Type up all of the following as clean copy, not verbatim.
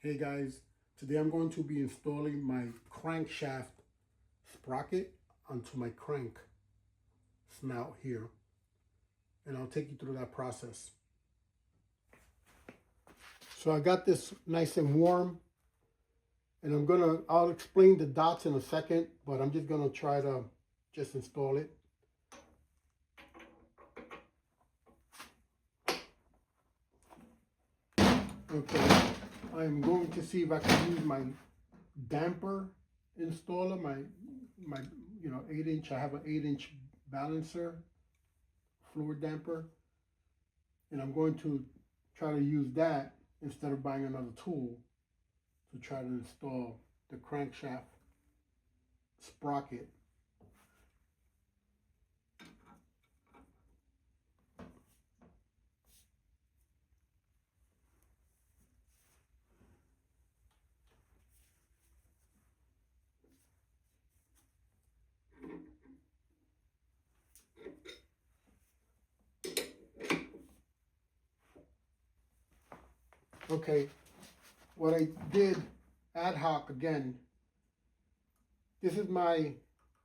Hey guys, today I'm going to be installing my crankshaft sprocket onto my crank snout here, and I'll take you through that process. So I got this nice and warm, and I'll explain the dots in a second, but I'm just gonna try to just install it. Okay, I'm going to see if I can use my damper installer, my 8-inch. I have an 8-inch balancer fluid damper, and I'm going to try to use that instead of buying another tool to try to install the crankshaft sprocket. Okay, what I did ad hoc again, this is my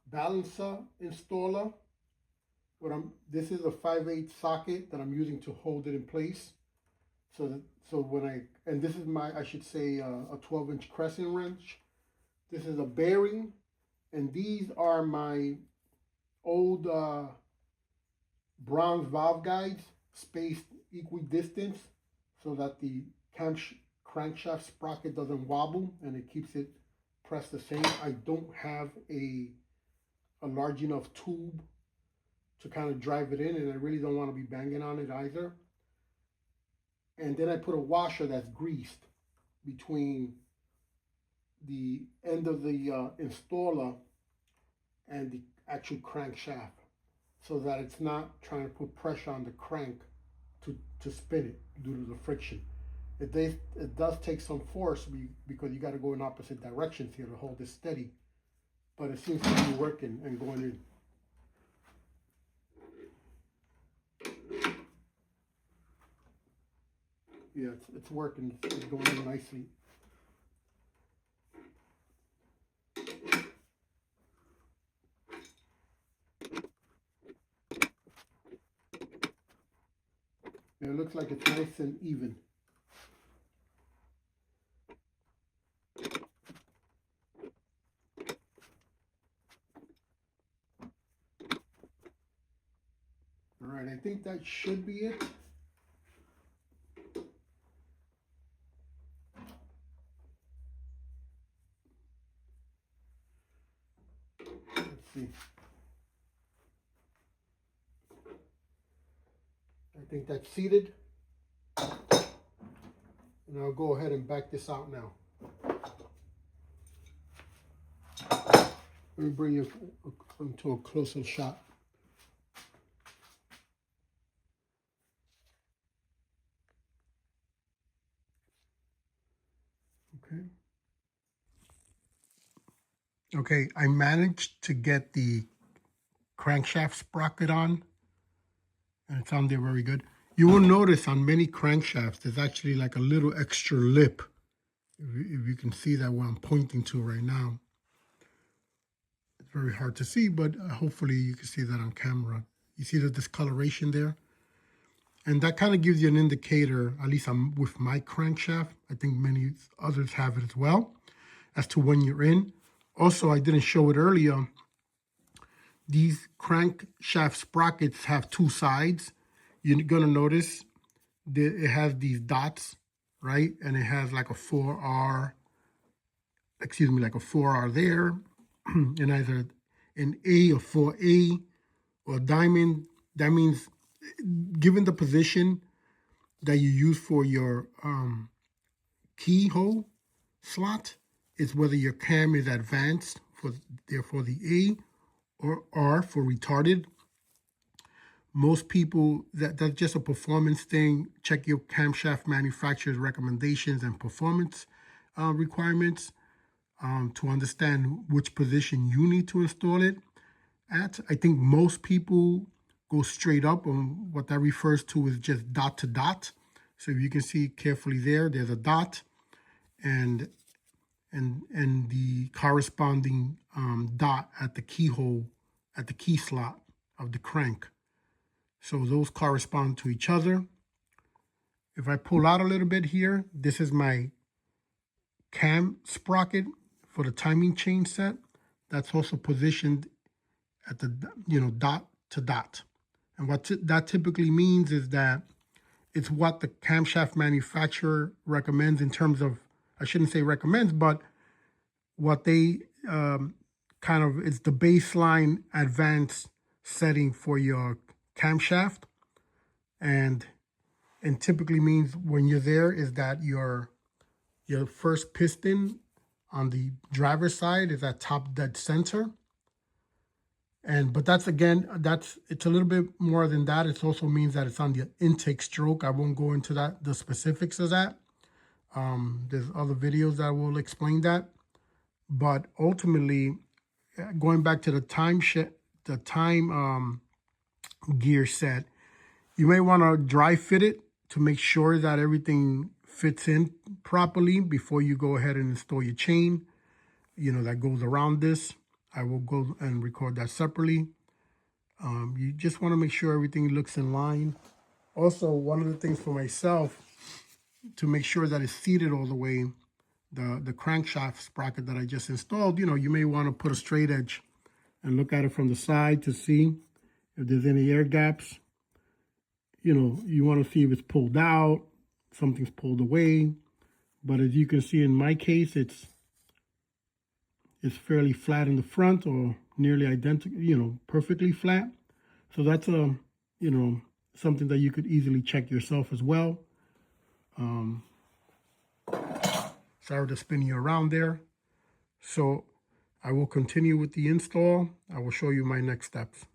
balancer installer. This is a 5/8 socket that I'm using to hold it in place. And this is I should say a 12-inch crescent wrench. This is a bearing, and these are my old bronze valve guides, spaced equidistant, so that the crankshaft sprocket doesn't wobble and it keeps it pressed the same. I don't have a large enough tube to kind of drive it in, and I really don't want to be banging on it either. And then I put a washer that's greased between the end of the installer and the actual crankshaft, so that it's not trying to put pressure on the crank to spin it due to the friction. It does take some force because you got to go in opposite directions here to hold it steady, but it seems to be working and going in. Yeah, it's working. It's going in nicely. Yeah, it looks like it's nice and even. All right, I think that should be it. Let's see. I think that's seated. And I'll go ahead and back this out now. Let me bring you into a closer shot. Okay. Okay, I managed to get the crankshaft sprocket on, and it's on there very good. You will notice on many crankshafts, there's actually like a little extra lip. If you can see that where I'm pointing to right now. It's very hard to see, but hopefully you can see that on camera. You see the discoloration there? And that kind of gives you an indicator, at least with my crankshaft, I think many others have it as well, as to when you're in. Also, I didn't show it earlier. These crankshaft sprockets have two sides. You're gonna notice that it has these dots, right? And it has like a 4R, like a 4R there, and either an A or 4A or a diamond. That means, given the position that you use for your keyhole slot, is whether your cam is advanced, therefore the A, or R for retarded. Most people, that's just a performance thing. Check your camshaft manufacturer's recommendations and performance requirements to understand which position you need to install it at. I think most people go straight up, and what that refers to is just dot to dot. So if you can see carefully there's a dot. and the corresponding dot at the keyhole, at the key slot of the crank. So those correspond to each other. If I pull out a little bit here, this is my cam sprocket for the timing chain set. That's also positioned at the, dot to dot. And what that typically means is that it's what the camshaft manufacturer recommends in terms of, I shouldn't say recommends, but what they it's the baseline advanced setting for your camshaft. And typically means when you're there is that your first piston on the driver's side is at top dead center. But that's, again, it's a little bit more than that. It also means that it's on the intake stroke. I won't go into the specifics of that. There's other videos that will explain that. But ultimately, going back to the time gear set, you may want to dry fit it to make sure that everything fits in properly before you go ahead and install your chain, that goes around this. I will go and record that separately. You just want to make sure everything looks in line. Also, one of the things for myself, to make sure that it's seated all the way, the crankshaft sprocket that I just installed, you may want to put a straight edge and look at it from the side to see if there's any air gaps. You want to see if it's pulled out, something's pulled away. But as you can see in my case, it's fairly flat in the front, or nearly identical, perfectly flat. So that's something that you could easily check yourself as well. Sorry to spin you around there. So I will continue with the install. I will show you my next steps.